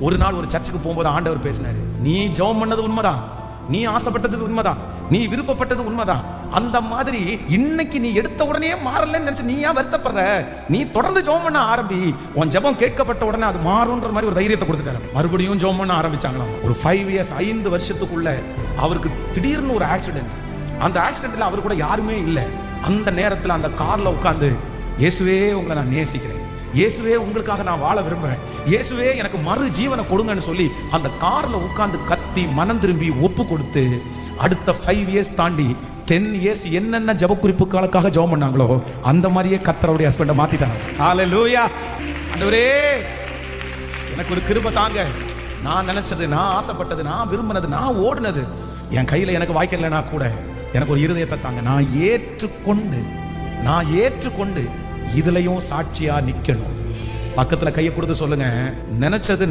ஒரு நாள் ஒரு சர்ச்சுக்கு போகும்போது ஆண்டவர் பேசினாரு, நீ ஜெபம் பண்ணது உண்மைதான், நீ ஆசைப்பட்டது உண்மைதான், நீ விருப்பப்பட்டது உண்மைதான். அந்த மாதிரி இன்னைக்கு நீ எடுத்த உடனே மாறலன்னு நினைச்சு நீ ஏன் வருத்தப்படுற? நீ தொடர்ந்து ஜெபம் பண்ண ஆரம்பி, உன் ஜெபம் கேட்கப்பட்ட உடனே அது மாறும்ன்ற மாதிரி ஒரு தைரியத்தை கொடுத்துட்டாரு. மறுபடியும் ஜெபம் பண்ண ஆரம்பிச்சாங்களாம். ஒரு 5 இயர்ஸ் 5 வருஷத்துக்குள்ள அவருக்கு திடீர்னு ஒரு ஆக்சிடென்ட். அந்த ஆக்சிடென்ட்ல அவர் கூட யாருமே இல்லை. அந்த நேரத்தில் அந்த கார்ல உட்கார்ந்து, இயேசுவே உங்களை நான் நேசிக்கிறேன், இயேசுவே உங்களுக்காக நான் வாழ விரும்புறேன், இயேசுவே எனக்கு மறு ஜீவனை கொடுங்கன்னு சொல்லி அந்த கார்ல உட்கார்ந்து கத்தி மனம் திரும்பி ஒப்பு கொடுத்து அடுத்த 5 இயர்ஸ் தாண்டி 10 இயர்ஸ் என்னென்ன ஜெப குறிப்புகளுக்காக ஜெபம் பண்ணாங்களோ அந்த மாதிரியே கர்த்தருடைய ஹஸ்பண்டை மாத்திட்டாங்க. ஹalleluya. ஆண்டவரே எனக்கு ஒரு கிருபை தாங்க. நான் நினைச்சது, நான் ஆசைப்பட்டது, நான் விரும்பினது, நான் ஓடுனது என் கையில எனக்கு வாய்க்கலைன்னா கூட எனக்கு ஒரு இருதயத்தை தாங்க. நான் ஏற்றுக்கொண்டு இதுலயும் சாட்சியா நிக்கணும். பக்கத்துல கையை கொடுத்து சொல்லுங்க, நினைச்சது